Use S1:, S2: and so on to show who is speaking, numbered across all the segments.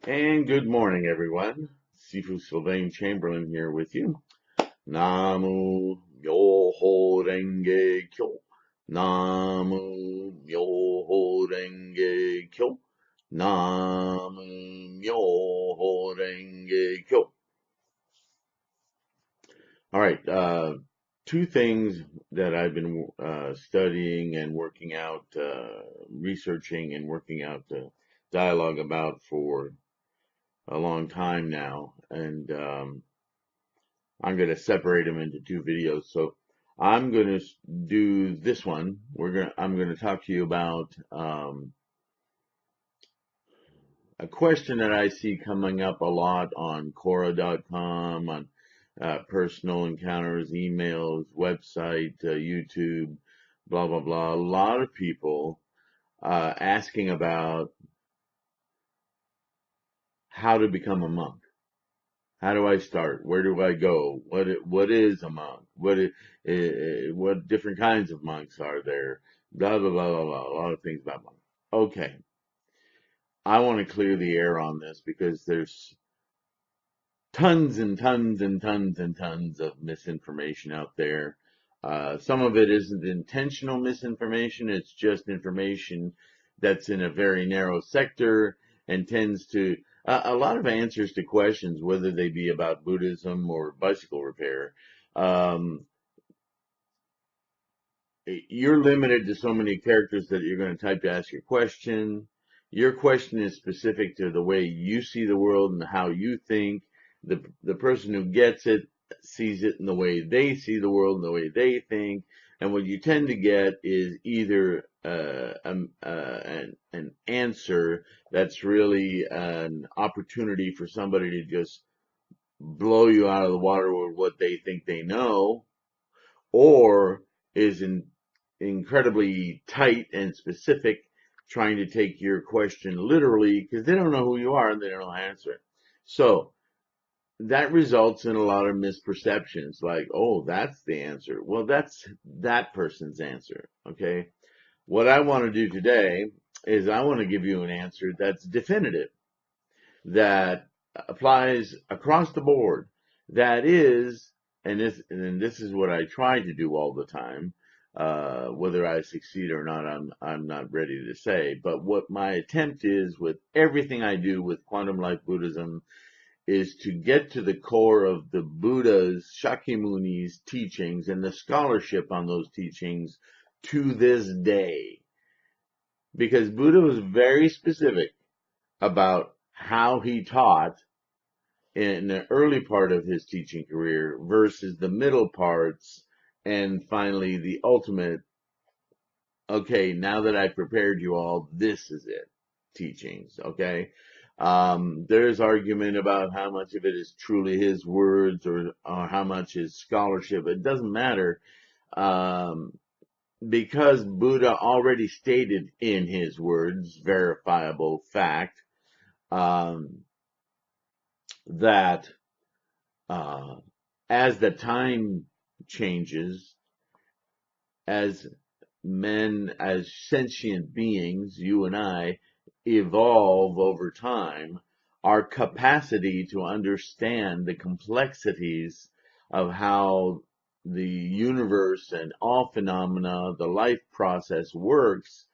S1: And good morning, everyone. Sifu Sylvain Chamberlain here with you. Namu Myoho Renge Kyo. Namu Myoho Renge Kyo. Namu Myoho Renge Kyo. All right, two things that I've been studying and working out, researching and working out dialogue about for a long time now, and I'm going to separate them into two videos. So I'm going to do this one. I'm going to talk to you about a question that I see coming up a lot on Quora.com, on personal encounters, emails, website, YouTube, blah blah blah. A lot of people asking about how to become a monk. How do I start? Where do I go? What is a monk? What different kinds of monks are there? Blah blah blah blah blah. A lot of things about monks. Okay, I want to clear the air on this because there's tons and tons and tons and tons of misinformation out there. Some of it isn't intentional misinformation. It's just information that's in a very narrow sector and tends to a lot of answers to questions, whether they be about Buddhism or bicycle repair. Um, you're limited to so many characters that you're going to type to ask your question. Your question is specific to the way you see the world and how you think. The person who gets it sees it in the way they see the world and the way they think. And what you tend to get is either an answer that's really an opportunity for somebody to just blow you out of the water with what they think they know, or is incredibly tight and specific, trying to take your question literally because they don't know who you are and they don't know how to answer it. So that results in a lot of misperceptions like, oh, that's the answer. Well, that's that person's answer. Okay. What I want to do today is I want to give you an answer that's definitive, that applies across the board. That is, and this is what I try to do all the time. Whether I succeed or not, I'm not ready to say. But what my attempt is with everything I do with Quantum Life Buddhism is to get to the core of the Buddha's, Shakyamuni's teachings and the scholarship on those teachings to this day. Because Buddha was very specific about how he taught in the early part of his teaching career versus the middle parts and finally the ultimate, okay, now that I've prepared you all, this is it, teachings, okay? There's argument about how much of it is truly his words or how much is scholarship. It doesn't matter, because Buddha already stated in his words, verifiable fact, um, that as the time changes, as men, as sentient beings, you and I, evolve over time, our capacity to understand the complexities of how the universe and all phenomena, the life process works,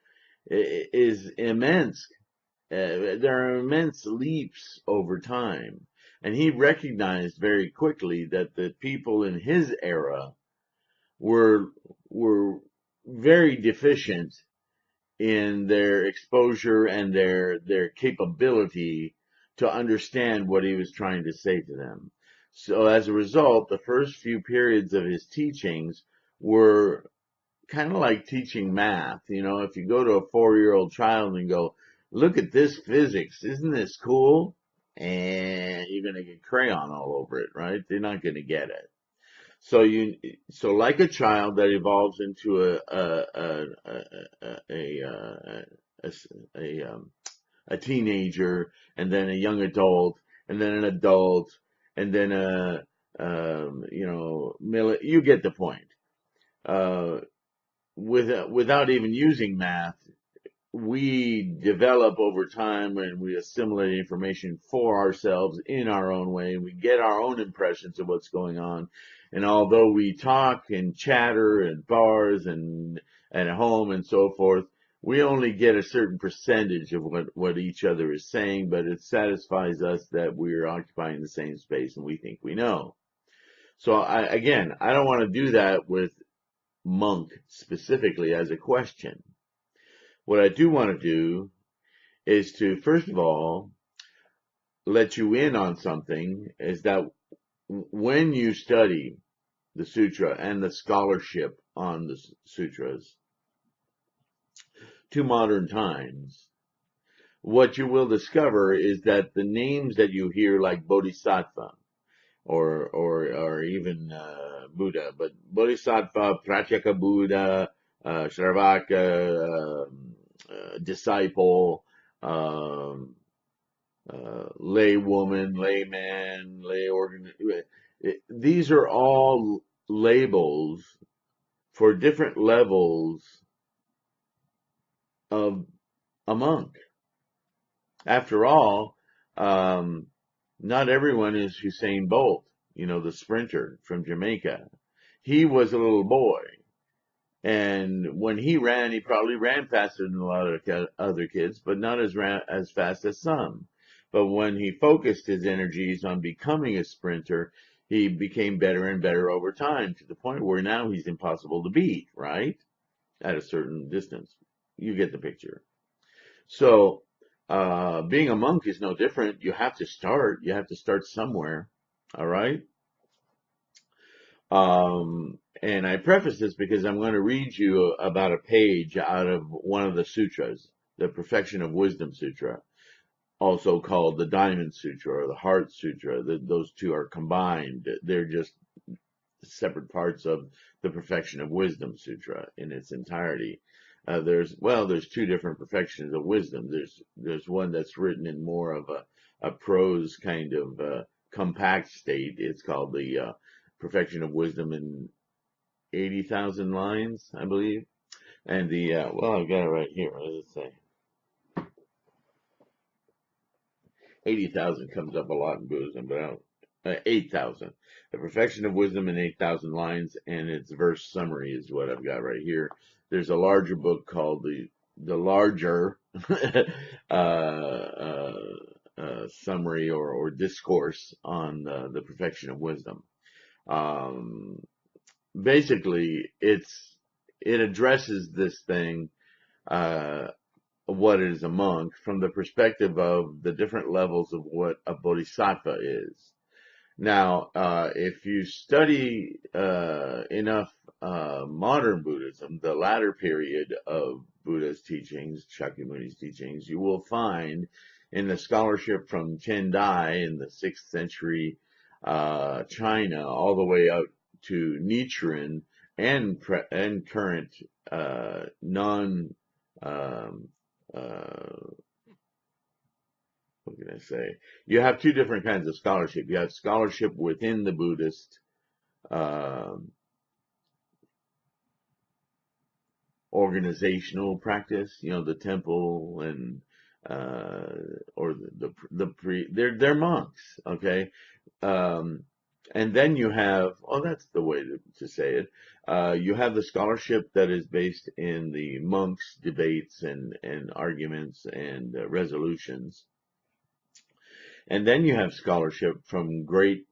S1: is immense. There are immense leaps over time. And he recognized very quickly that the people in his era were were very deficient in their exposure and their capability to understand what he was trying to say to them. So as a result, the first few periods of his teachings were kind of like teaching math. You know, if you go to a 4-year-old child and go, look at this physics, isn't this cool? And you're going to get crayon all over it, right? They're not going to get it. So like a child that evolves into a teenager, and then a young adult, and then an adult, and then you get the point. Without even using math, we develop over time and we assimilate information for ourselves in our own way. We get our own impressions of what's going on. And although we talk and chatter at bars and at home and so forth, we only get a certain percentage of what each other is saying, but it satisfies us that we're occupying the same space and we think we know. So I don't want to do that with monk specifically as a question. What I do want to do is to, first of all, let you in on something, is that when you study the sutra and the scholarship on the sutras to modern times, what you will discover is that the names that you hear, like Bodhisattva or even Buddha, but Bodhisattva, Pratyeka Buddha, Shravaka, disciple, um, lay woman, layman, lay organ. These are all labels for different levels of a monk. After all, not everyone is Usain Bolt, the sprinter from Jamaica. He was a little boy. And when he ran, he probably ran faster than a lot of other kids, but not as fast as some. But when he focused his energies on becoming a sprinter, he became better and better over time, to the point where now he's impossible to beat, right? At a certain distance. You get the picture. So, being a monk is no different. You have to start. You have to start somewhere. All right? And I preface this because I'm going to read you about a page out of one of the sutras, the Perfection of Wisdom Sutra, also called the Diamond Sutra or the Heart Sutra. Those two are combined. They're just separate parts of the Perfection of Wisdom Sutra in its entirety. There's two different perfections of wisdom. There's one that's written in more of a prose kind of compact state. It's called the Perfection of Wisdom in 80,000 lines, I believe. And I've got it right here. What does it say? 80,000 comes up a lot in Buddhism, but 8,000. The Perfection of Wisdom in 8,000 lines, and its verse summary is what I've got right here. There's a larger book called the larger summary or discourse on the Perfection of Wisdom. Basically, it addresses this thing, what is a monk, from the perspective of the different levels of what a bodhisattva is. Now, if you study enough modern Buddhism, the latter period of Buddha's teachings, Shakyamuni's teachings, you will find in the scholarship from Tendai in the 6th century China, all the way out to Nichiren and current non what can I say? You have two different kinds of scholarship. You have scholarship within the Buddhist organizational practice, the temple and or they're monks, okay? And then you have, that's the way to say it. You have the scholarship that is based in the monks' debates and arguments and resolutions. And then you have scholarship from great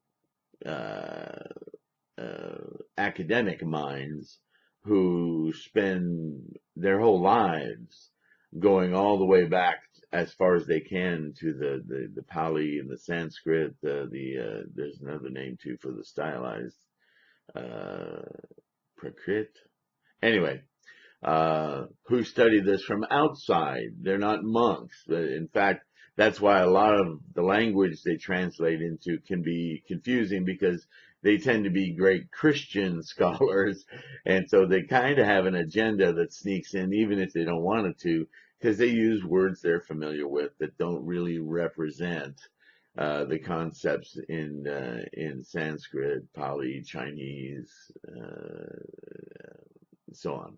S1: academic minds who spend their whole lives going all the way back as far as they can to the Pali and the Sanskrit. There's another name too for the stylized Prakrit. Anyway, who study this from outside. They're not monks. In fact, that's why a lot of the language they translate into can be confusing, because they tend to be great Christian scholars, and so they kind of have an agenda that sneaks in, even if they don't want it to, because they use words they're familiar with that don't really represent the concepts in Sanskrit, Pali, Chinese, so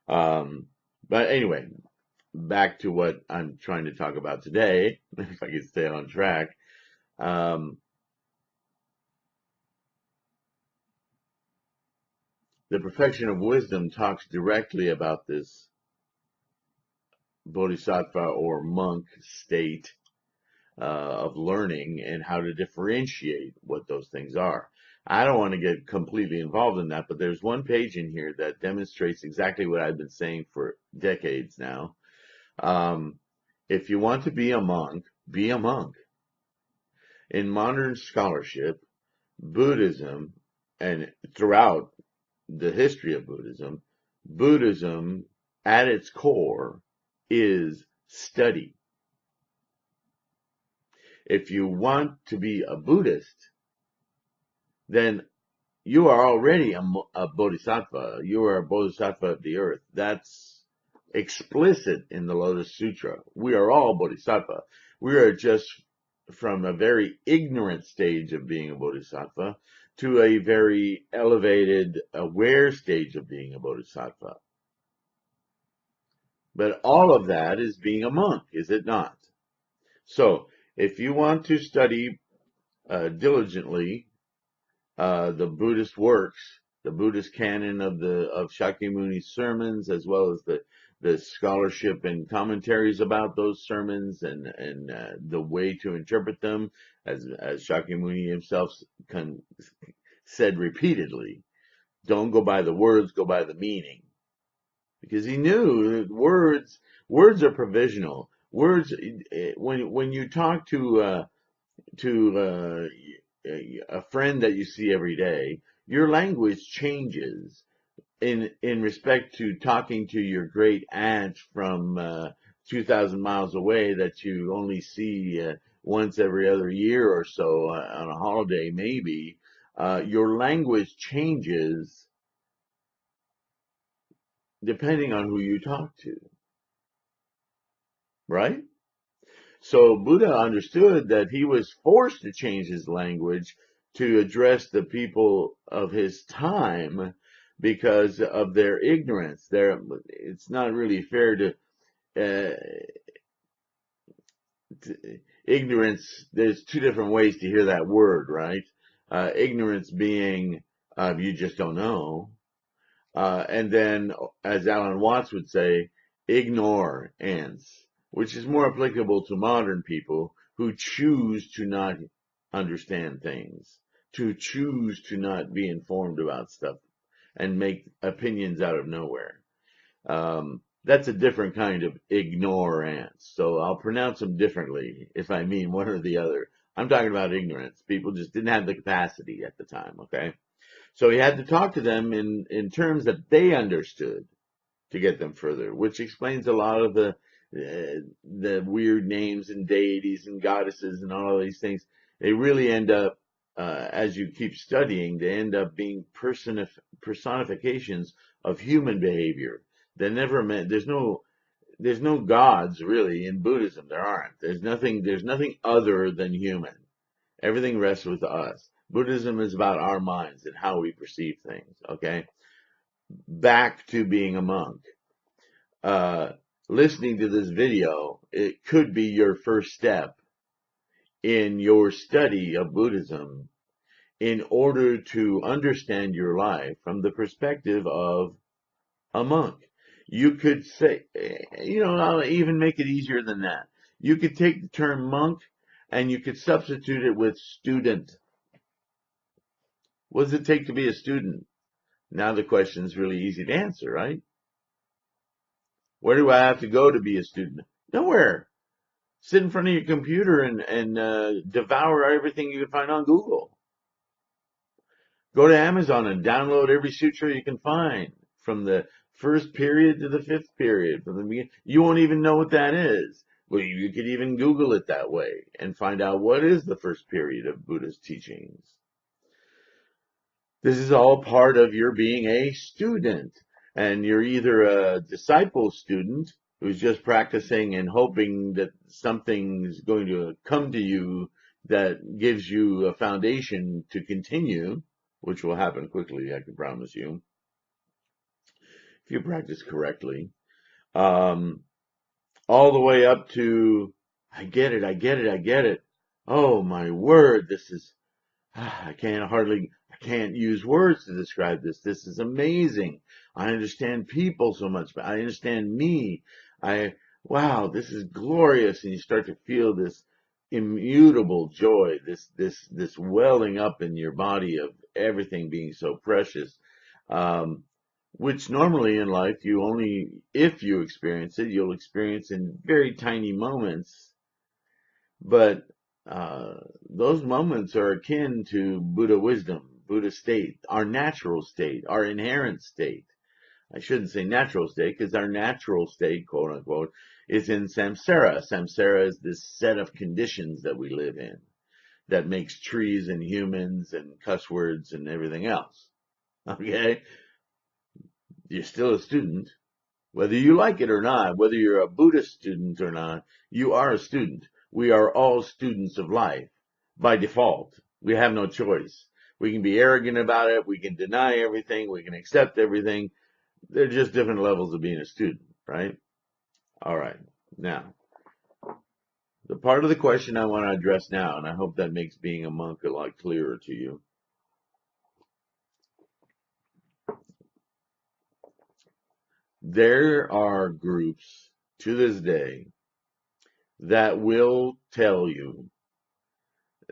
S1: on. But anyway, back to what I'm trying to talk about today, if I can stay on track. Um, the perfection of wisdom talks directly about this bodhisattva or monk state of learning and how to differentiate what those things are. I don't want to get completely involved in that, but there's one page in here that demonstrates exactly what I've been saying for decades now. Um, if you want to be a monk, be a monk. In modern scholarship, Buddhism, and throughout the history of Buddhism, Buddhism at its core is study. If you want to be a Buddhist, then you are already a bodhisattva. You are a bodhisattva of the earth. That's explicit in the Lotus Sutra. We are all bodhisattva. We are just from a very ignorant stage of being a bodhisattva to a very elevated, aware stage of being a bodhisattva. But all of that is being a monk, is it not? So, if you want to study diligently the Buddhist works, the Buddhist canon of Shakyamuni's sermons, as well as the scholarship and commentaries about those sermons and the way to interpret them, as Shakyamuni himself said repeatedly, don't go by the words, go by the meaning, because he knew that words are provisional. Words, when you talk to a friend that you see every day, your language changes in respect to talking to your great aunt from 2,000 miles away that you only see once every other year or so on a holiday, maybe. Your language changes depending on who you talk to, right? So Buddha understood that he was forced to change his language to address the people of his time because of their ignorance. It's not really fair uh, ignorance. There's two different ways to hear that word, right? Ignorance being you just don't know, and then, as Alan Watts would say, ignorance, which is more applicable to modern people who choose to not understand things, to choose to not be informed about stuff and make opinions out of nowhere. That's a different kind of ignorance. So I'll pronounce them differently if I mean one or the other. I'm talking about ignorance. People just didn't have the capacity at the time, okay? So he had to talk to them in terms that they understood to get them further, which explains a lot of the weird names and deities and goddesses and all of these things. They really end up, as you keep studying, they end up being personifications of human behavior. They never meant, there's no gods really in Buddhism. There aren't. There's nothing other than human. Everything rests with us. Buddhism is about our minds and how we perceive things. Okay. Back to being a monk. Listening to this video, it could be your first step in your study of Buddhism in order to understand your life from the perspective of a monk. You could say, I'll even make it easier than that. You could take the term monk and you could substitute it with student. What does it take to be a student? Now the question is really easy to answer, right? Where do I have to go to be a student? Nowhere. Sit in front of your computer and devour everything you can find on Google. Go to Amazon and download every sutra you can find from the first period to the fifth period. From the beginning. You won't even know what that is. Well, you could even Google it that way and find out what is the first period of Buddha's teachings. This is all part of your being a student. And you're either a disciple student who's just practicing and hoping that something's going to come to you that gives you a foundation to continue, which will happen quickly, I can promise you, if you practice correctly. all the way up to, I get it, I get it, I get it. Oh my word, this is, I can't use words to describe this. This is amazing. I understand people so much, but I understand me. I, wow, this is glorious. And you start to feel this immutable joy, this welling up in your body of everything being so precious. Um, which normally in life you only, if you experience it, you'll experience in very tiny moments, but those moments are akin to Buddha wisdom, Buddha state, our natural state, our inherent state. I shouldn't say natural state because our natural state, quote unquote, is in samsara. Samsara is this set of conditions that we live in that makes trees and humans and cuss words and everything else. Okay? You're still a student. Whether you like it or not, whether you're a Buddhist student or not, you are a student. We are all students of life by default. We have no choice. We can be arrogant about it. We can deny everything. We can accept everything. They're just different levels of being a student, right? All right. Now, the part of the question I want to address now, and I hope that makes being a monk a lot clearer to you. There are groups to this day that will tell you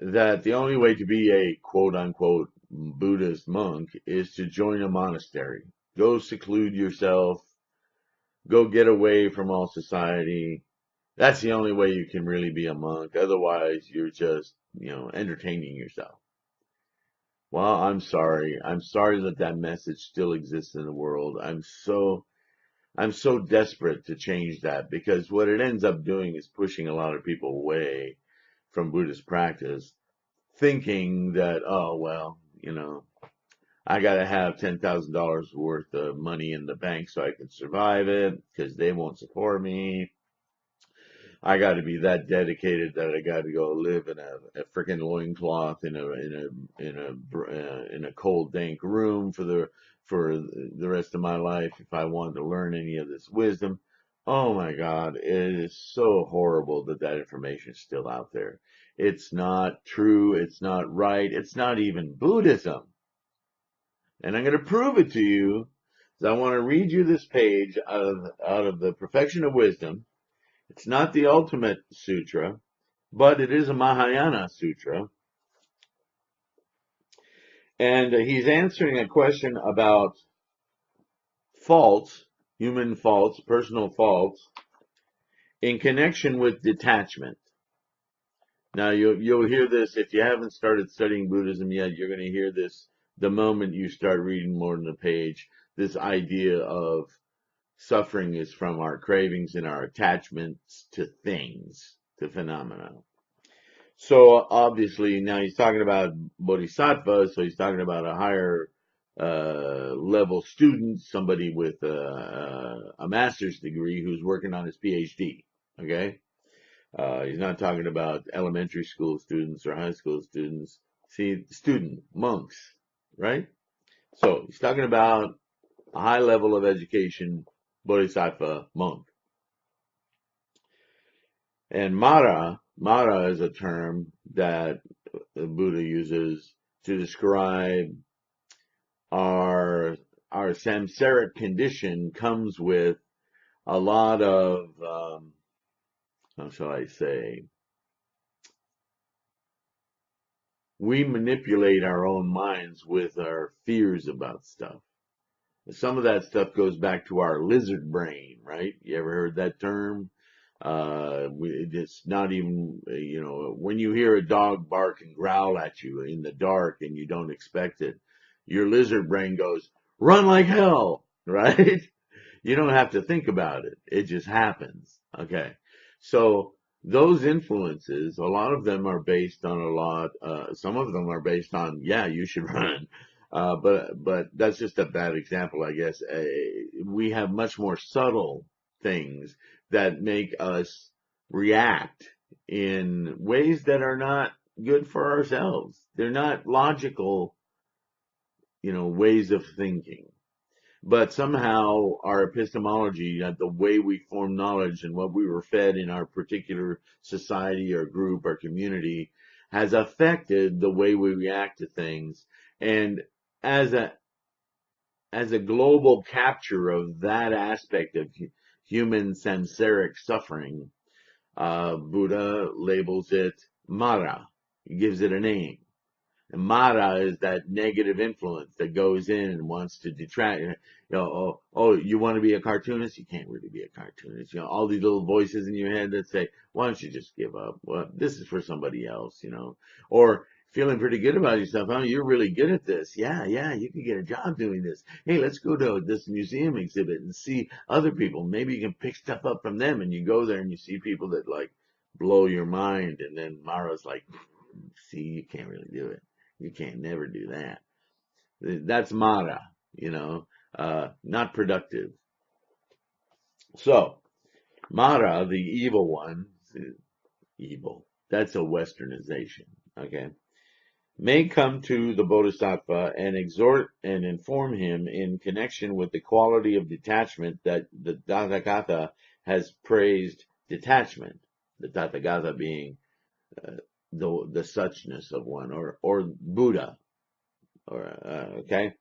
S1: that the only way to be a quote unquote Buddhist monk is to join a monastery. Go seclude yourself, go get away from all society. That's the only way you can really be a monk. Otherwise, you're just, entertaining yourself. Well, I'm sorry. I'm sorry that that message still exists in the world. I'm so desperate to change that because what it ends up doing is pushing a lot of people away from Buddhist practice thinking that, oh, well, I got to have $10,000 worth of money in the bank so I can survive it because they won't support me. I got to be that dedicated that I got to go live in a freaking loincloth in a cold, dank room for the rest of my life if I want to learn any of this wisdom. Oh my God, it is so horrible that that information is still out there. It's not true. It's not right. It's not even Buddhism. And I'm going to prove it to you. I want to read you this page out of the Perfection of Wisdom. It's not the ultimate sutra, but it is a Mahayana sutra. And he's answering a question about faults, human faults, personal faults, in connection with detachment. Now, you'll hear this, if you haven't started studying Buddhism yet, you're going to hear this the moment you start reading more than a page, this idea of suffering is from our cravings and our attachments to things, to phenomena. So obviously now he's talking about bodhisattva, so he's talking about a higher level student, somebody with a master's degree who's working on his PhD. Okay, he's not talking about elementary school students or high school students. See, student monks, right? So he's talking about a high level of education, bodhisattva monk. And Mara is a term that the Buddha uses to describe our our samsaric condition comes with a lot of how shall I say, we manipulate our own minds with our fears about stuff. Some of that stuff goes back to our lizard brain, right? You ever heard that term? It's not even, when you hear a dog bark and growl at you in the dark and you don't expect it, your lizard brain goes, run like hell, right? You don't have to think about it. It just happens. Okay. So those influences, a lot of them are based on some of them are based on, yeah, you should run. But that's just a bad example, I guess. We have much more subtle things that make us react in ways that are not good for ourselves. They're not logical, ways of thinking. But somehow our epistemology, the way we form knowledge and what we were fed in our particular society or group or community, has affected the way we react to things. And as a global capture of that aspect of human samsaric suffering, Buddha labels it Mara. He gives it a name. And Mara is that negative influence that goes in and wants to detract. You want to be a cartoonist? You can't really be a cartoonist. All these little voices in your head that say, why don't you just give up? Well, this is for somebody else, Or feeling pretty good about yourself. Oh, you're really good at this. Yeah, you can get a job doing this. Hey, let's go to this museum exhibit and see other people. Maybe you can pick stuff up from them. And you go there and you see people that like blow your mind. And then Mara's like, see, you can't really do it. You can't never do that. That's Mara, not productive. So, Mara, the evil one, evil, that's a westernization, okay, may come to the Bodhisattva and exhort and inform him in connection with the quality of detachment that the Tathagata has praised detachment, the Tathagata being the suchness of one, or Buddha, okay?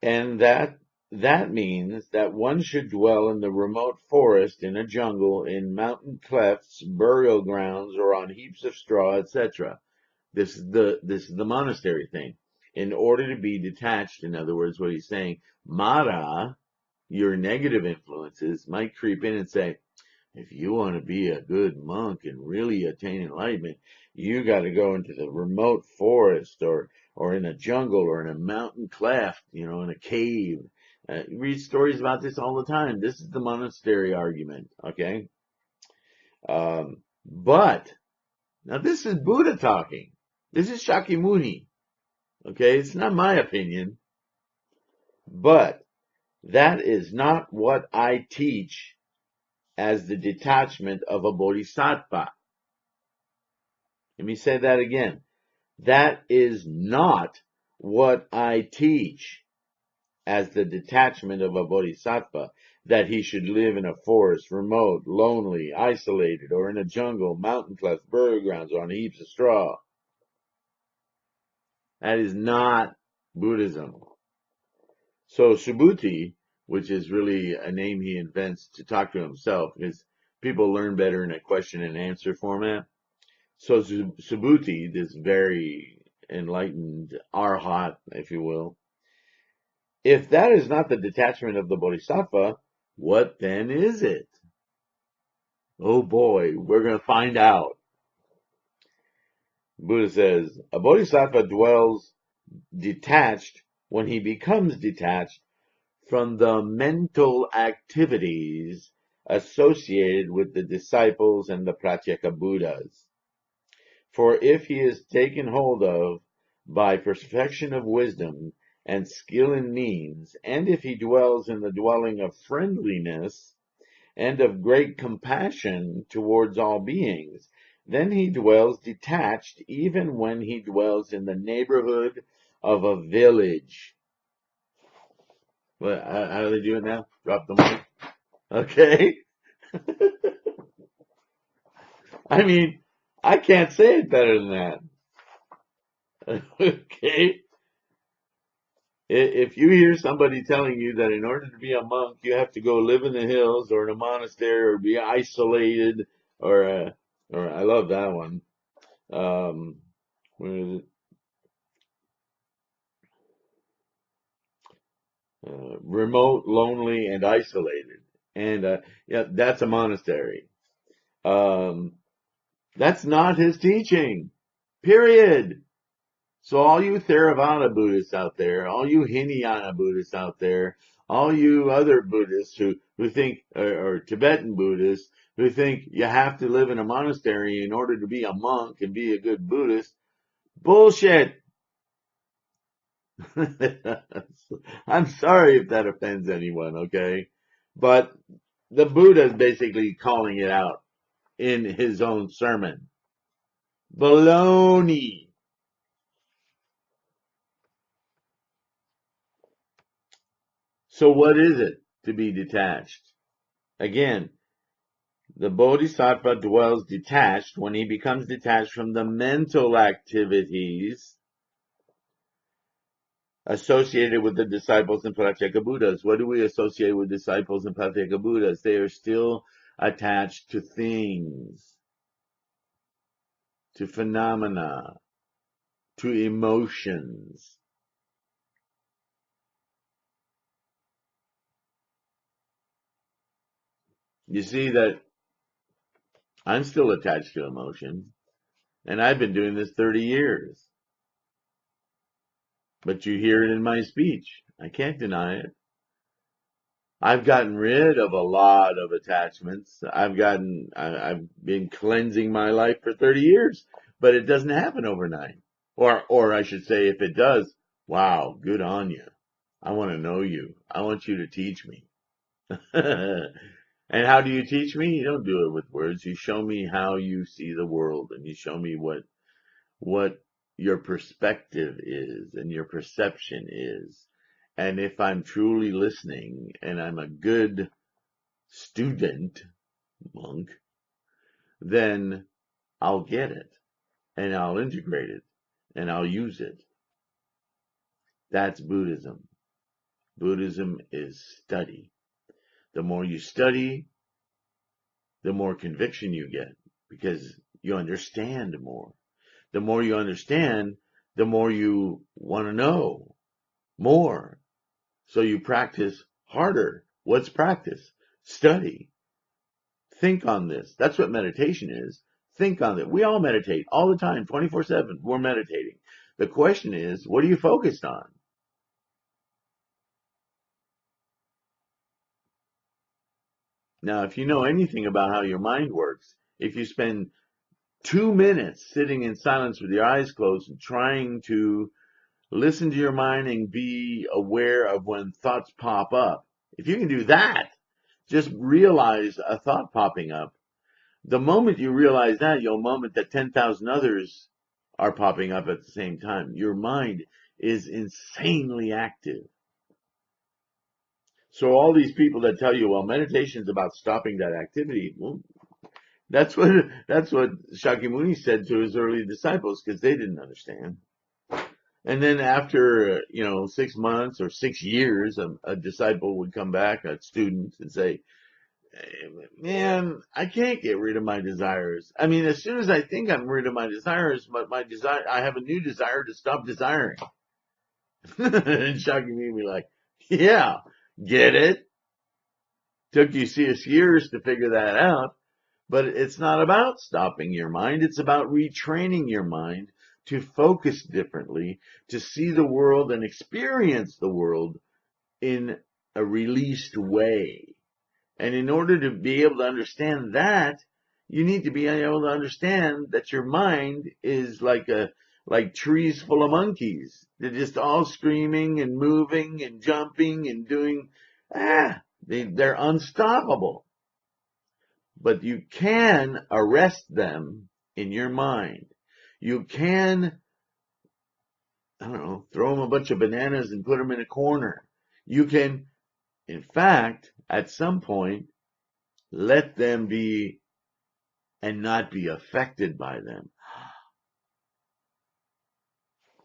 S1: And that means that one should dwell in the remote forest, in a jungle, in mountain clefts, burial grounds, or on heaps of straw, etc. This is the monastery thing. In order to be detached, in other words, what he's saying, Mara, your negative influences, might creep in and say, if you want to be a good monk and really attain enlightenment, you got to go into the remote forest or in a jungle or in a mountain cleft, in a cave. You read stories about this all the time. This is the monastery argument, okay? But now this is Buddha talking. This is Shakyamuni, okay? It's not my opinion, but that is not what I teach as the detachment of a bodhisattva. Let me say that again. That is not what I teach as the detachment of a bodhisattva, that he should live in a forest, remote, lonely, isolated, or in a jungle, mountain cleft, burial grounds, or on heaps of straw. That is not Buddhism. So Subhuti, which is really a name he invents to talk to himself, because people learn better in a question and answer format. So Subhuti, this very enlightened arhat, if you will, if that is not the detachment of the bodhisattva, what then is it? Oh boy, we're going to find out. Buddha says, a bodhisattva dwells detached when he becomes detached from the mental activities associated with the disciples and the Pratyeka Buddhas. For if he is taken hold of by perfection of wisdom and skill in means, and if he dwells in the dwelling of friendliness and of great compassion towards all beings, then he dwells detached even when he dwells in the neighborhood of a village. What, how do they do it now? Drop the mic. Okay. I mean, I can't say it better than that. Okay. If you hear somebody telling you that in order to be a monk, you have to go live in the hills or in a monastery or be isolated, or I love that one. Where is it? Remote, lonely, and isolated. And yeah, that's a monastery. Um, that's not his teaching. Period. So all you Theravada Buddhists out there, all you Hinayana Buddhists out there, all you other Buddhists who think, or Tibetan Buddhists who think you have to live in a monastery in order to be a monk and be a good Buddhist, bullshit. I'm sorry if that offends anyone, okay? But the Buddha is basically calling it out in his own sermon. Baloney. So what is it to be detached? Again, the Bodhisattva dwells detached when he becomes detached from the mental activities associated with the disciples and Pratyeka Buddhas. What do we associate with disciples and Pratyeka Buddhas? They are still attached to things, to phenomena, to emotions. You see that I'm still attached to emotions, and I've been doing this 30 years. But you hear it in my speech. I can't deny it. I've gotten rid of a lot of attachments. I've been cleansing my life for 30 years, but it doesn't happen overnight. Or I should say, if it does, wow, good on you. I want to know you. I want you to teach me. And how do you teach me? You don't do it with words. You show me how you see the world, and you show me what your perspective is and your perception is. And if I'm truly listening and I'm a good student, monk, then I'll get it and I'll integrate it and I'll use it. That's Buddhism. Buddhism is study. The more you study, the more conviction you get because you understand more. The more you understand, the more you want to know more. So you practice harder. What's practice? Study. Think on this. That's what meditation is. Think on it. We all meditate all the time, 24/7. We're meditating. The question is, what are you focused on? Now, if you know anything about how your mind works, if you spend 2 minutes sitting in silence with your eyes closed and trying to listen to your mind and be aware of when thoughts pop up, if you can do that, just realize a thought popping up. The moment you realize that, you'll moment that 10,000 others are popping up at the same time. Your mind is insanely active. So all these people that tell you, well, meditation is about stopping that activity, well, that's what Shakyamuni said to his early disciples because they didn't understand. And then after 6 months or 6 years, a disciple would come back, a student, and say, man, I can't get rid of my desires. I mean, as soon as I think I'm rid of my desires, I have a new desire to stop desiring. And Shocking me be like, yeah, get it? Took you 6 years to figure that out, but it's not about stopping your mind. It's about retraining your mind to focus differently, to see the world and experience the world in a released way. And in order to be able to understand that, you need to be able to understand that your mind is like trees full of monkeys. They're just all screaming and moving and jumping and doing, they're unstoppable. But you can arrest them in your mind. You can, I don't know, throw them a bunch of bananas and put them in a corner. You can, in fact, at some point, let them be and not be affected by them.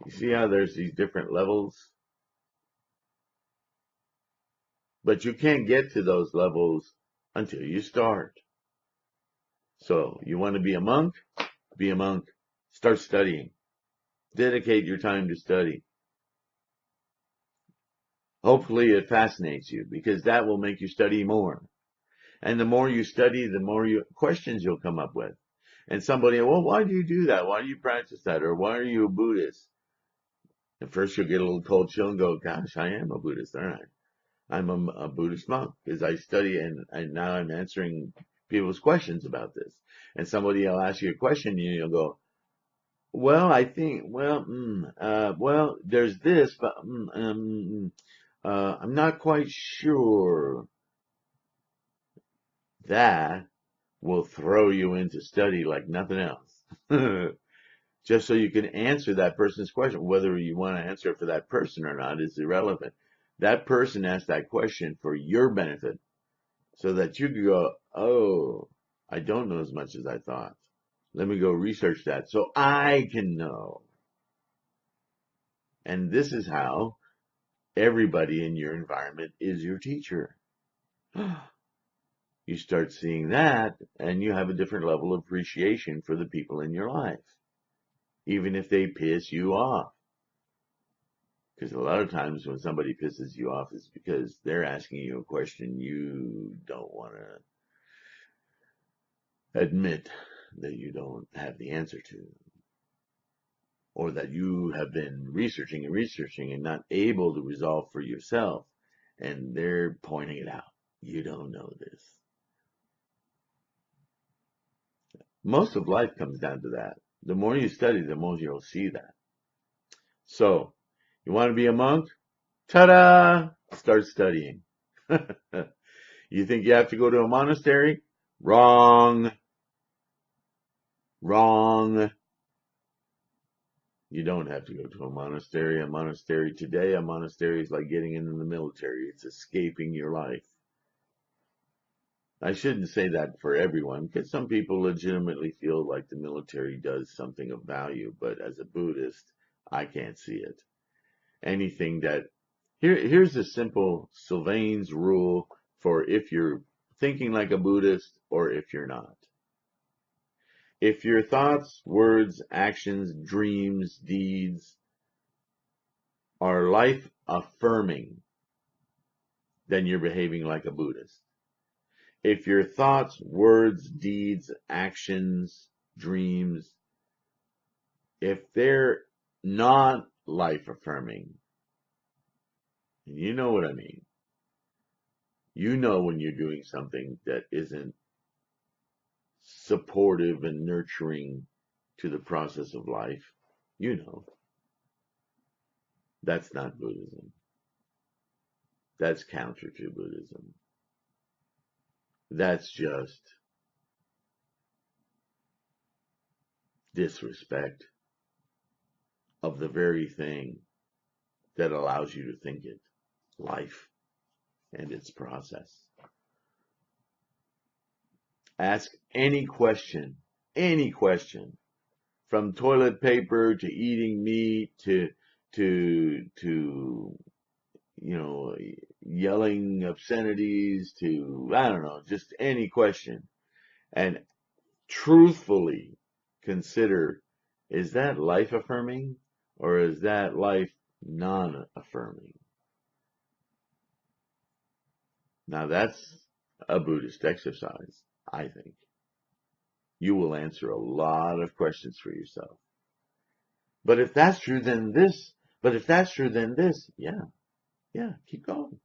S1: You see how there's these different levels? But you can't get to those levels until you start. So you want to be a monk? Be a monk. Start studying. Dedicate your time to study. Hopefully it fascinates you because that will make you study more. And the more you study, the more questions you'll come up with. And somebody, well, why do you do that? Why do you practice that? Or why are you a Buddhist? At first you'll get a little cold chill and go, gosh, I am a Buddhist, aren't I? I'm a Buddhist monk because I study and now I'm answering people's questions about this. And somebody will ask you a question and you'll go, well, I think, well, there's this, but I'm not quite sure. That will throw you into study like nothing else. Just so you can answer that person's question. Whether you want to answer it for that person or not is irrelevant. That person asked that question for your benefit so that you could go, oh, I don't know as much as I thought. Let me go research that so I can know. And this is how everybody in your environment is your teacher. You start seeing that, and you have a different level of appreciation for the people in your life, even if they piss you off. Because a lot of times when somebody pisses you off, it's because they're asking you a question you don't want to admit that you don't have the answer to, or that you have been researching and not able to resolve for yourself, and they're pointing it out. You don't know this. Most of life comes down to that. The more you study, the more you'll see that. So, you want to be a monk? Ta-da! Start studying. You think you have to go to a monastery? Wrong. Wrong. You don't have to go to a monastery. A monastery today, a monastery is like getting into the military. It's escaping your life. I shouldn't say that for everyone, because some people legitimately feel like the military does something of value, but as a Buddhist, I can't see it. Anything that here's a simple Sylvain's rule for if you're thinking like a Buddhist or if you're not. If your thoughts, words, actions, dreams, deeds are life affirming, then you're behaving like a Buddhist. If your thoughts, words, deeds, actions, dreams, if they're not life affirming, you know what I mean. You know when you're doing something that isn't supportive and nurturing to the process of life. You know. That's not Buddhism. That's counter to Buddhism. That's just disrespect of the very thing that allows you to think it, life and its process. Ask any question, from toilet paper to eating meat to yelling obscenities to, I don't know, just any question. And truthfully consider, is that life affirming or is that life non-affirming? Now that's a Buddhist exercise, I think. You will answer a lot of questions for yourself. But if that's true, then this. But if that's true, then this. Yeah, keep going.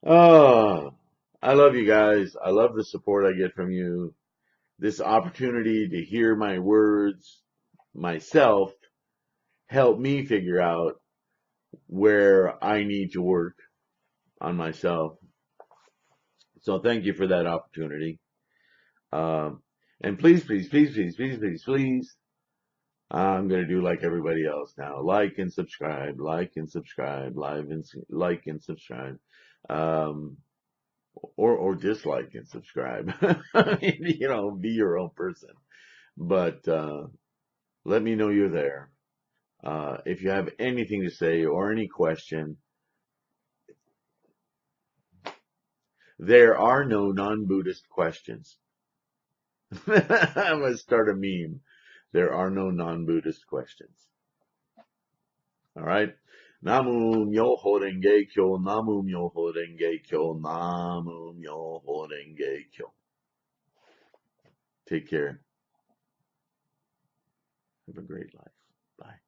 S1: Oh, I love you guys. I love the support I get from you. This opportunity to hear my words myself help me figure out where I need to work on myself. So thank you for that opportunity. And please, I'm going to do like everybody else now. Like and subscribe, like and subscribe, like and subscribe. Or dislike and subscribe. Be your own person. But let me know you're there. If you have anything to say or any question, there are no non-Buddhist questions. I'm going to start a meme. There are no non-Buddhist questions. All right? Namu Myoho Renge Kyo, Namu Myoho Renge Kyo, Namu Myoho Renge Kyo. Take care. Have a great life. Bye.